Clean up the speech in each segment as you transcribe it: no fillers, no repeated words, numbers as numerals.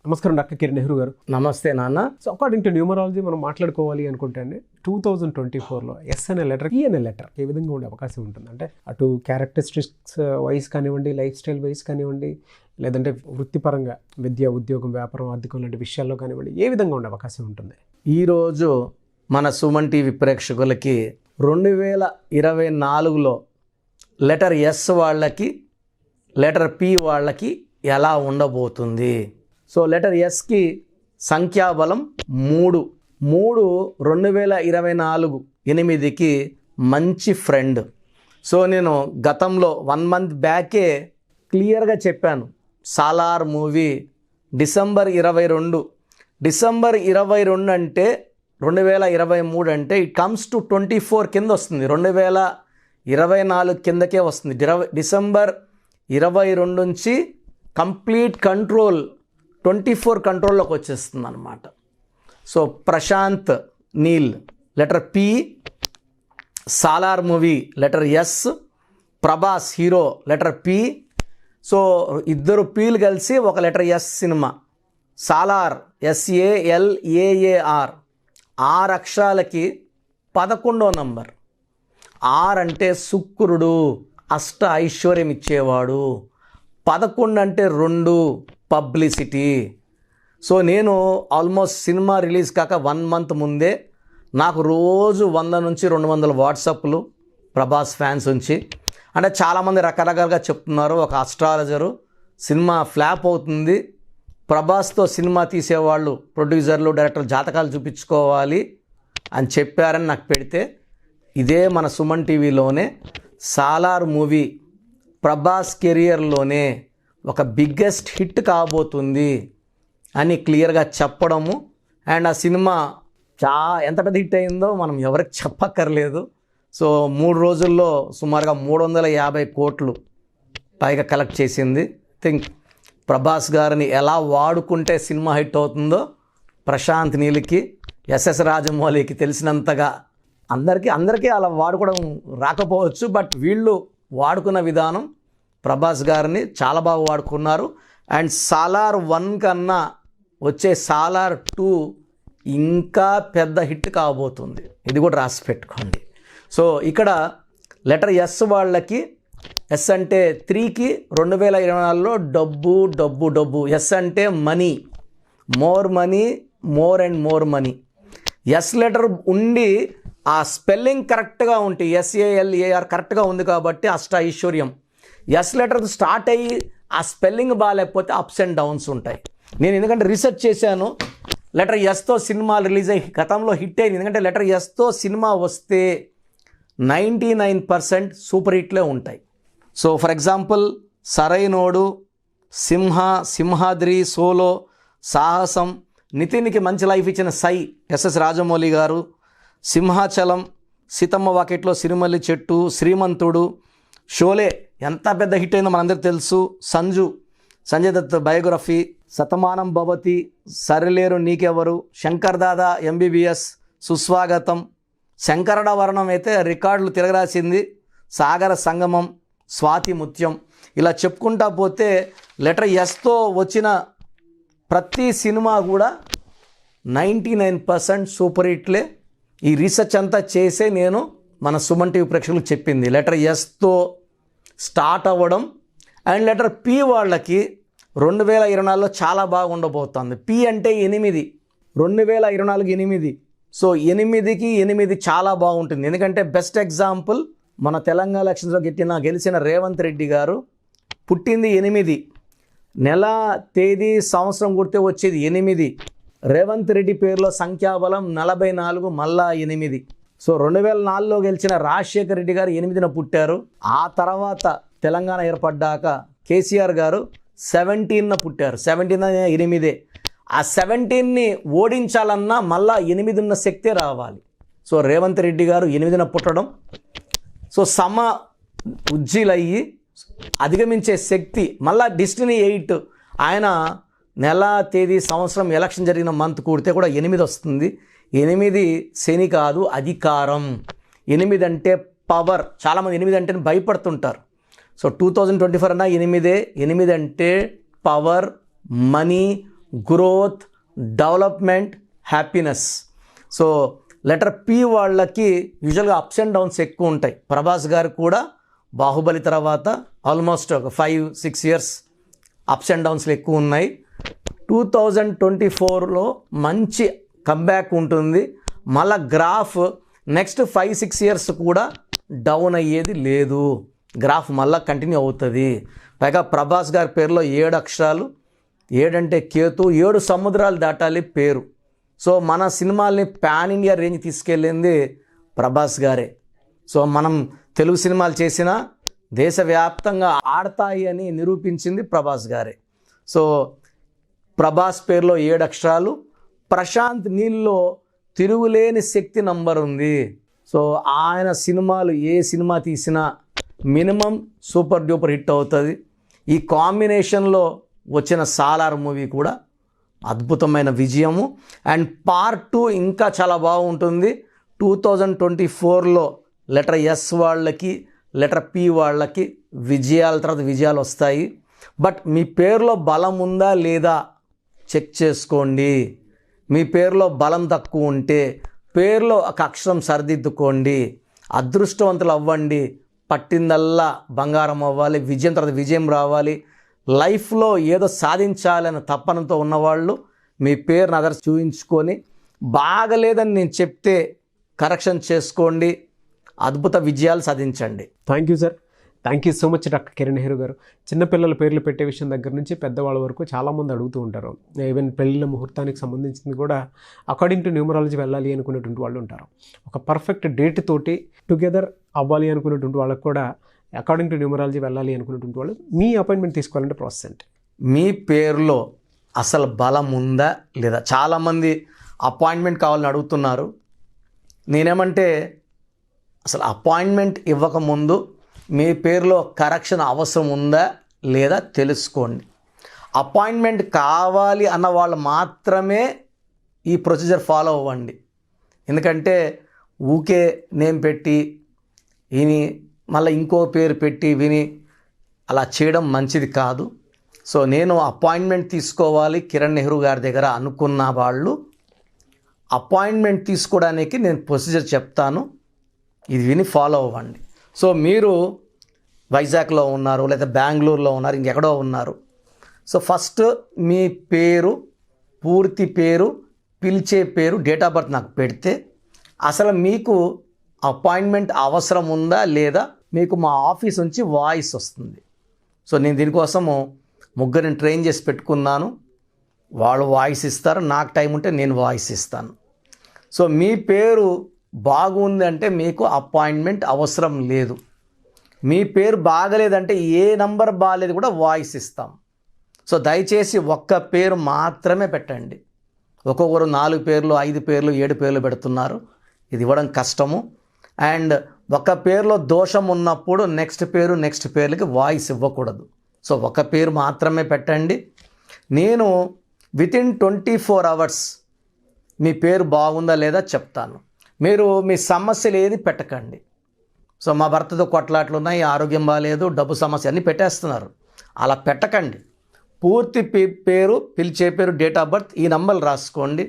నమస్కారం డాక్టర్ కిరణ్ నెహ్రూ గారు. నమస్తే నాన్న. సో అకార్డింగ్ టు న్యూమరాలజీ మనం మాట్లాడుకోవాలి అనుకుంటే అండి 2024లో ఎస్ అనే లెటర్ ఈ అనే లెటర్ ఏ విధంగా ఉండే అవకాశం ఉంటుంది? అంటే అటు క్యారెక్టరిస్టిక్స్ వైజ్ కానివ్వండి, లైఫ్ స్టైల్ వైజ్ కానివ్వండి, లేదంటే వృత్తిపరంగా విద్య, ఉద్యోగం, వ్యాపారం, ఆర్థికం లాంటి విషయాల్లో కానివ్వండి, ఏ విధంగా ఉండే అవకాశం ఉంటుంది? ఈరోజు మన సుమన్ టీవీ ప్రేక్షకులకి 2024లో లెటర్ ఎస్ వాళ్ళకి, లెటర్ పి వాళ్ళకి ఎలా ఉండబోతుంది? సో లెటర్ ఎస్కి సంఖ్యాబలం 3. 2024 8కి మంచి ఫ్రెండ్. సో నేను గతంలో 1 month బ్యాకే క్లియర్గా చెప్పాను. సాలార్ మూవీ డిసెంబర్ 22 అంటే 2023 అంటే ఇట్ కమ్స్ టు 24 కింద వస్తుంది. 2024 కిందకే వస్తుంది. డిసెంబర్ 22 నుంచి కంప్లీట్ కంట్రోల్ 24 కంట్రోల్లోకి వచ్చేస్తుంది అన్నమాట. So Prashanth Neel letter P, Salaar movie letter S, Prabhas hero letter P. So ఇద్దరు పీలు కలిసి ఒక letter S cinema. Salaar SALAAR 6 అక్షరాలకి 11వ నంబర్. 6 అంటే శుక్రుడు, అష్ట ఐశ్వర్యం ఇచ్చేవాడు. 11 అంటే 2 పబ్లిసిటీ. సో నేను ఆల్మోస్ట్ సినిమా రిలీజ్ కాక 1 month ముందే నాకు రోజు 100 నుంచి 200 వాట్సాప్లు ప్రభాస్ ఫ్యాన్స్ నుంచి. అంటే చాలామంది రకరకాలుగా చెప్తున్నారు. ఒక అస్ట్రాలజరు సినిమా ఫ్లాప్ అవుతుంది, ప్రభాస్తో సినిమా తీసేవాళ్ళు, ప్రొడ్యూసర్లు, డైరెక్టర్లు జాతకాలు చూపించుకోవాలి అని చెప్పారని నాకు పెడితే, ఇదే మన సుమన్ టీవీలోనే సాలార్ మూవీ ప్రభాస్ కెరియర్లోనే ఒక బిగ్గెస్ట్ హిట్ కాబోతుంది అని క్లియర్గా చెప్పడము. అండ్ ఆ సినిమా ఎంత పెద్ద హిట్ అయిందో మనం ఎవరికి చెప్పక్కర్లేదు. సో 3 రోజుల్లో సుమారుగా 350 కోట్లు పైగా కలెక్ట్ చేసింది. థింక్ ప్రభాస్ గారిని ఎలా వాడుకుంటే సినిమా హిట్ అవుతుందో ప్రశాంత్ నీల్కి, SS రాజమౌళికి తెలిసినంతగా అందరికీ అలా వాడుకోవడం రాకపోవచ్చు. బట్ వీళ్ళు వాడుకున్న విధానం ప్రభాస్ గారిని చాలా బాగా వాడుకున్నారు. అండ్ సాలార్ 1 కన్నా వచ్చే సాలార్ 2 ఇంకా పెద్ద హిట్ కాబోతుంది. ఇది కూడా రాసి పెట్టుకోండి. సో ఇక్కడ లెటర్ ఎస్ వాళ్ళకి, ఎస్ అంటే 3కి 2024లో డబ్బు. ఎస్ అంటే money, more money, more and more money. S letter ఉండి ఆ స్పెల్లింగ్ కరెక్ట్గా ఉంటే SALAR కరెక్ట్గా ఉంది కాబట్టి అష్ట ఐశ్వర్యం. ఎస్ లెటర్ స్టార్ట్ అయ్యి ఆ స్పెల్లింగ్ బాగాలేకపోతే అప్స్ అండ్ డౌన్స్ ఉంటాయి. నేను ఎందుకంటే రీసెర్చ్ చేశాను. లెటర్ ఎస్తో సినిమా రిలీజ్ అయ్యి గతంలో హిట్ అయింది. ఎందుకంటే లెటర్ ఎస్తో సినిమా వస్తే 99% సూపర్ హిట్లే ఉంటాయి. So for example Sarainodu, Simhadri, Solo, Sahasam, నితిన్కి మంచి లైఫ్ ఇచ్చిన సై SS రాజమౌళి గారు, సింహాచలం, సీతమ్మ వాకిట్లో సిరిమల్లి చెట్టు, శ్రీమంతుడు, షోలే ఎంత పెద్ద హిట్ అయిందో మనందరికీ తెలుసు, సంజయ్ దత్ బయోగ్రఫీ, శతమానం భవతి, సరిలేరు నీకెవరు, శంకర్ దాదా MBBS, సుస్వాగతం, శంకరడ వర్ణం అయితే రికార్డులు తిరగరాసింది, సాగర సంగమం, స్వాతి ముత్యం. ఇలా చెప్పుకుంటా పోతే లెటర్ ఎస్తో వచ్చిన ప్రతి సినిమా కూడా 99% సూపర్ హిట్లే. ఈ రీసెర్చ్ అంతా చేసే నేను మన సుమన్ టీవీ ప్రేక్షకులకు చెప్పింది. లెటర్ ఎస్తో స్టార్ట్ అవ్వడం. అండ్ లెటర్ పి వాళ్ళకి 2024లో చాలా బాగా ఉండబోతుంది. పి అంటే 8, 2024 8. సో 8కి 8 చాలా బాగుంటుంది. ఎందుకంటే బెస్ట్ ఎగ్జాంపుల్ మన తెలంగాణ ఎలక్షన్స్లో గెలిచిన రేవంత్ రెడ్డి గారు పుట్టింది 8, నెల, తేదీ, సంవత్సరం గుర్తే వచ్చేది 8. రేవంత్ రెడ్డి పేరులో సంఖ్యాబలం 44, మళ్ళా 8. సో 2004లో గెలిచిన రాజశేఖర్ రెడ్డి గారు 8న పుట్టారు. ఆ తర్వాత తెలంగాణ ఏర్పడ్డాక కేసీఆర్ గారు 17న పుట్టారు. 17 8. ఆ 17ని ఓడించాలన్నా మళ్ళా 8 ఉన్న శక్తే రావాలి. సో రేవంత్ రెడ్డి గారు 8న పుట్టడం, సో ఉజ్జీలయ్యి అధిగమించే శక్తి, మళ్ళా డెస్టినీ 8. ఆయన నెల, తేదీ, సంవత్సరం, ఎలక్షన్ జరిగిన మంత్ కూడితే కూడా 8 వస్తుంది. 8 శని కాదు, అధికారం. 8 అంటే పవర్. చాలామంది 8 అంటే భయపడుతుంటారు. సో 2024 అన్నా 8 అంటే power, money, growth, development, happiness. So letter P వాళ్ళకి యూజువల్గా అప్స్ అండ్ డౌన్స్ ఎక్కువ ఉంటాయి. ప్రభాస్ గారు కూడా బాహుబలి తర్వాత ఆల్మోస్ట్ ఒక 5-6 ఇయర్స్ అప్స్ అండ్ డౌన్స్లు ఎక్కువ ఉన్నాయి. 2024లో మంచి కంబ్యాక్ ఉంటుంది. మళ్ళా గ్రాఫ్ నెక్స్ట్ 5-6 ఇయర్స్ కూడా డౌన్ అయ్యేది లేదు. గ్రాఫ్ మళ్ళీ కంటిన్యూ అవుతుంది. పైగా ప్రభాస్ గారి పేరులో 7 అక్షరాలు, 7 అంటే కేతు, 7 సముద్రాలు దాటాలి పేరు. సో మన సినిమాల్ని పాన్ ఇండియా రేంజ్ తీసుకెళ్ళింది ప్రభాస్ గారే. సో మనం తెలుగు సినిమాలు చేసినా దేశవ్యాప్తంగా ఆడతాయి అని నిరూపించింది ప్రభాస్ గారే. సో ప్రభాస్ పేరులో 7 అక్షరాలు. ప్రశాంత్ నీల్లో తిరుగులేని శక్తి నంబర్ ఉంది. సో ఆయన సినిమాలు ఏ సినిమా తీసినా మినిమం సూపర్ డూపర్ హిట్ అవుతుంది. ఈ కాంబినేషన్లో వచ్చిన సాలార్ మూవీ కూడా అద్భుతమైన విజయము. అండ్ పార్ట్ 2 ఇంకా చాలా బాగుంటుంది. 2024లో లెటర్ ఎస్ వాళ్ళకి, లెటర్ పి వాళ్ళకి విజయాల తర్వాత విజయాలు వస్తాయి. బట్ మీ పేరులో బలం ఉందా లేదా చెక్ చేసుకోండి. మీ పేరులో బలం తక్కువ ఉంటే పేరులో ఒక అక్షరం సరిదిద్దుకోండి. అదృష్టవంతులు అవ్వండి. పట్టిందల్లా బంగారం అవ్వాలి. విజయం తర్వాత విజయం రావాలి. లైఫ్లో ఏదో సాధించాలనే తపనతో ఉన్నవాళ్ళు మీ పేరుని అదర్స్ చూయించుకొని బాగలేదని నేను చెప్తే కరెక్షన్ చేసుకోండి. అద్భుత విజయాలు సాధించండి. Thank you sir. Thank you so much doctor Kiran Nehru garu. చిన్నపిల్లల పేర్లు పెట్టే విషయం దగ్గర నుంచి పెద్దవాళ్ళ వరకు చాలామంది అడుగుతూ ఉంటారు. ఈవెన్ పెళ్ళిళ్ళ ముహూర్తానికి సంబంధించింది కూడా అకార్డింగ్ టు న్యూమరాలజీ వెళ్ళాలి అనుకునేటువంటి వాళ్ళు ఉంటారు. ఒక పర్ఫెక్ట్ డేట్ తోటి టుగెదర్ అవ్వాలి అనుకునేటువంటి వాళ్ళకు కూడా అకార్డింగ్ టు న్యూమరాలజీ వెళ్ళాలి అనుకునేటువంటి వాళ్ళు మీ అపాయింట్మెంట్ తీసుకోవాలంటే ప్రాసెస్ ఏంటి? మీ పేరులో అసలు బలం ఉందా లేదా? చాలామంది అపాయింట్మెంట్ కావాలని అడుగుతున్నారు. నేనేమంటే అసలు అపాయింట్మెంట్ ఇవ్వకముందు మీ పేరులో కరెక్షన్ అవసరం ఉందా లేదా తెలుసుకోండి. అపాయింట్మెంట్ కావాలి అన్న వాళ్ళు మాత్రమే ఈ ప్రొసీజర్ ఫాలో అవ్వండి. ఎందుకంటే ఊకే నేమ్ పెట్టి విని మళ్ళీ ఇంకో పేరు పెట్టి విని అలా చేయడం మంచిది కాదు. సో నేను అపాయింట్మెంట్ తీసుకోవాలి కిరణ్ నెహ్రూ గారి దగ్గర అనుకున్న వాళ్ళు అపాయింట్మెంట్ తీసుకోవడానికి నేను ప్రొసీజర్ చెప్తాను, ఇది విని ఫాలో అవ్వండి. సో మీరు వైజాగ్లో ఉన్నారు, లేదా బెంగళూరులో ఉన్నారు, ఇంకెక్కడో ఉన్నారు. సో ఫస్ట్ మీ పేరు, పూర్తి పేరు, పిలిచే పేరు, డేట్ ఆఫ్ బర్త్ నాకు పెడితే అసలు మీకు అపాయింట్మెంట్ అవసరం ఉందా లేదా మీకు మా ఆఫీస్ నుంచి వాయిస్ వస్తుంది. సో నేను దీనికోసము ముగ్గురిని ట్రైన్ చేసి పెట్టుకున్నాను. వాళ్ళు వాయిస్ ఇస్తారు, నాకు టైం ఉంటే నేను వాయిస్ ఇస్తాను. సో మీ పేరు బాగుంది అంటే మీకు అపాయింట్మెంట్ అవసరం లేదు. మీ పేరు బాగలేదంటే ఏ నంబర్ బాగాలేదు కూడా వాయిస్ ఇస్తాం. సో దయచేసి ఒక్క పేరు మాత్రమే పెట్టండి. ఒక్కొక్కరు 4 పేర్లు, 5 పేర్లు, 7 పేర్లు పెడుతున్నారు. ఇది ఇవ్వడం కష్టము. అండ్ ఒక పేరులో దోషం ఉన్నప్పుడు నెక్స్ట్ పేర్లకి వాయిస్ ఇవ్వకూడదు. సో ఒక పేరు మాత్రమే పెట్టండి. నేను వితిన్ 24 అవర్స్ మీ పేరు బాగుందా లేదా చెప్తాను. మీరు మీ సమస్యలు ఏది పెట్టకండి. సో మా భర్తతో కొట్లాట్లు ఉన్నాయి, ఆరోగ్యం బాగాలేదు, డబ్బు సమస్య అన్నీ పెట్టేస్తున్నారు. అలా పెట్టకండి. పూర్తి పేరు, పిలిచే పేరు, డేట్ ఆఫ్ బర్త్, ఈ నంబర్లు రాసుకోండి.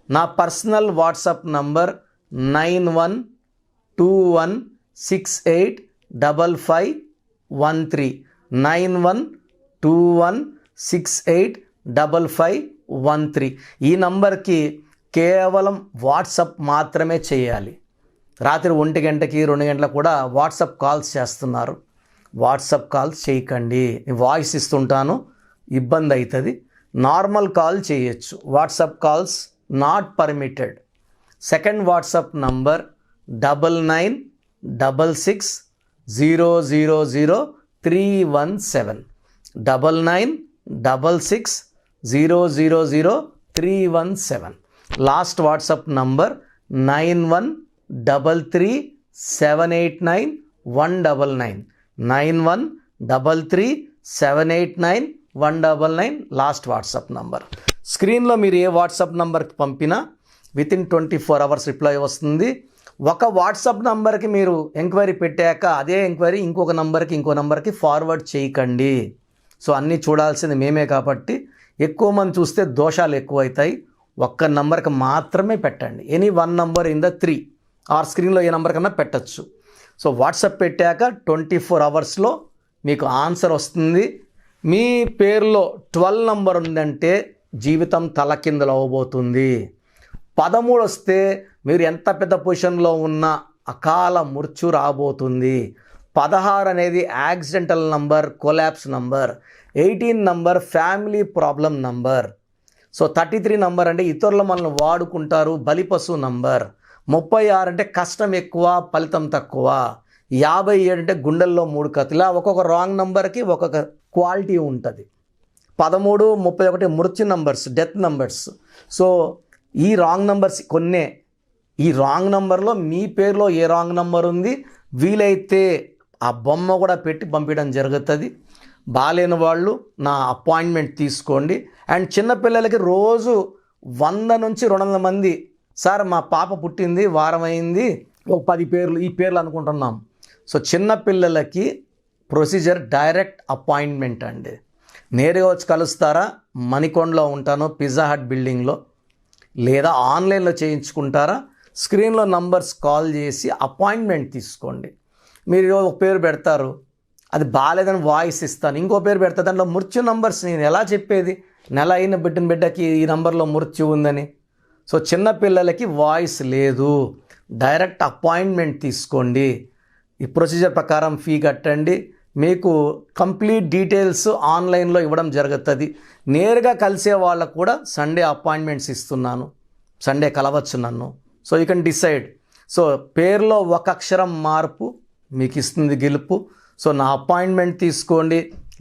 నా పర్సనల్ వాట్సాప్ నంబర్ 9121685513 9121685513. ఈ నంబర్కి కేవలం వాట్సాప్ మాత్రమే చేయాలి. రాత్రి 1 గంటకి 2 గంటలకు కూడా వాట్సాప్ కాల్స్ చేస్తున్నారు. వాట్సాప్ కాల్స్ చేయకండి. వాయిస్ ఇస్తుంటాను, ఇబ్బంది అవుతుంది. నార్మల్ కాల్ చేయొచ్చు. WhatsApp calls not permitted. Second WhatsApp number 9966000317 9966000317. Last WhatsApp number 9133789199 9133789199 last WhatsApp number. స్క్రీన్లో మీరు ఏ వాట్సాప్ నంబర్కి పంపినా వితిన్ 24 అవర్స్ రిప్లై వస్తుంది. ఒక వాట్సాప్ నంబర్కి మీరు ఎంక్వైరీ పెట్టాక అదే ఎంక్వైరీ ఇంకో నంబర్కి ఫార్వర్డ్ చేయకండి. సో అన్నీ చూడాల్సింది మేమే కాబట్టి ఎక్కువ మంది చూస్తే దోషాలు ఎక్కువవుతాయి. ఒక్క నంబర్కి మాత్రమే పెట్టండి. Any 1 number in the 3 or స్క్రీన్లో ఏ నంబర్ కన్నా పెట్టచ్చు. సో వాట్సాప్ పెట్టాక 24 అవర్స్లో మీకు ఆన్సర్ వస్తుంది. మీ పేరులో 12 నంబర్ ఉందంటే జీవితం తలకిందులు అవ్వబోతుంది. 13 వస్తే మీరు ఎంత పెద్ద పొజిషన్లో ఉన్నా అకాల మృత్యు రాబోతుంది. 16 అనేది accidental number, collapse number. 18 number family problem number. So 33 number అంటే ఇతరులు మనల్ని వాడుకుంటారు, బలిపశు నంబర్. 36 అంటే కష్టం ఎక్కువ, ఫలితం తక్కువ. 57 అంటే గుండెల్లో 3 కత్తులు. ఇలా ఒక్కొక్క రాంగ్ నంబర్కి ఒక్కొక్క క్వాలిటీ ఉంటుంది. 13, 31 మృత్యు నంబర్స్, డెత్ నంబర్స్. సో ఈ రాంగ్ నంబర్స్ కొన్నే. ఈ రాంగ్ నంబర్లో మీ పేరులో ఏ రాంగ్ నంబర్ ఉంది వీలైతే ఆ బొమ్మ కూడా పెట్టి పంపించడం జరుగుతుంది. బాలేని వాళ్ళు నా అపాయింట్మెంట్ తీసుకోండి. అండ్ చిన్నపిల్లలకి రోజు 100 నుంచి 200 మంది, సార్ మా పాప పుట్టింది, వారం అయింది, ఒక 10 పేర్లు ఈ పేర్లు అనుకుంటున్నాం. సో చిన్నపిల్లలకి ప్రొసీజర్ డైరెక్ట్ అపాయింట్మెంట్ అండి. నేరుగా వచ్చి కలుస్తారా? మణికొండలో ఉంటాను, పిజ్జా హట్ బిల్డింగ్లో. లేదా ఆన్లైన్లో చేయించుకుంటారా? స్క్రీన్లో నంబర్స్ కాల్ చేసి అపాయింట్మెంట్ తీసుకోండి. మీరు ఒక పేరు పెడతారు, అది బాగాలేదని వాయిస్ ఇస్తాను. ఇంకో పేరు పెడతా, దాంట్లో మృత్యు నంబర్స్ నేను ఎలా చెప్పేది? నెల అయిన బిడ్డకి ఈ నంబర్లో మృత్యు ఉందని. సో చిన్నపిల్లలకి వాయిస్ లేదు. డైరెక్ట్ అపాయింట్మెంట్ తీసుకోండి. ఈ ప్రొసీజర్ ప్రకారం ఫీ కట్టండి. మీకు కంప్లీట్ డీటెయిల్స్ ఆన్లైన్లో ఇవ్వడం జరుగుతుంది. నేరుగా కలిసే వాళ్ళకు కూడా సండే అపాయింట్మెంట్స్ ఇస్తున్నాను. సండే కలవచ్చు నన్ను. So you can decide. So పేరులో ఒక అక్షరం మార్పు మీకు ఇస్తుంది గెలుపు. సో నా అపాయింట్మెంట్ తీసుకోండి,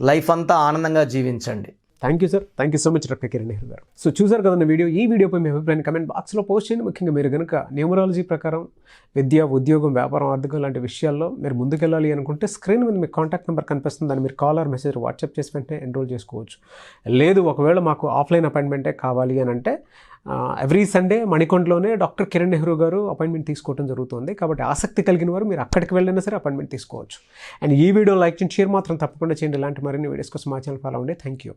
లైఫ్ అంతా ఆనందంగా జీవించండి. Thank you sir. Thank you so much doctor Kiran Nehru గారు. సో చూసారు కదండి వీడియో. ఈ వీడియోపై మీ అభిప్రాయాన్ని కమెంట్ బాక్స్లో పోస్ట్ చేయండి. ముఖ్యంగా మీరు కనుక న్యూమరాలజీ ప్రకారం విద్య, ఉద్యోగం, వ్యాపారం, ఆర్థికం లాంటి విషయాల్లో మీరు ముందుకెళ్ళాలి అనుకుంటే స్క్రీన్ మీద మీకు కాంటాక్ట్ నెంబర్ కనిపిస్తుంది. దాన్ని మీరు కాల్ ఆర్ మెసేజ్ వాట్సాప్ చేసి వెంటనే ఎన్రోల్ చేసుకోవచ్చు. లేదు ఒకవేళ మాకు ఆఫ్లైన్ అపాయింట్మెంటే కావాలి అని అంటే ఎవ్రీ సండే మణికొండలోనే డాక్టర్ కిరణ్ నెహ్రూ గారు అపాయింట్మెంట్ తీసుకోవడం జరుగుతుంది. కాబట్టి ఆసక్తి కలిగిన వారు మీరు అక్కడికి వెళ్ళినా సరే అపాయింట్మెంట్ తీసుకోవచ్చు. అండ్ ఈ వీడియో లైక్ చేయండి, షేర్ మాత్రం తప్పకుండా చేయండి. ఇలాంటి మరిన్ని వీడియోస్ కోసం మా ఛానల్ ఫాలో అవ్వండి. Thank you.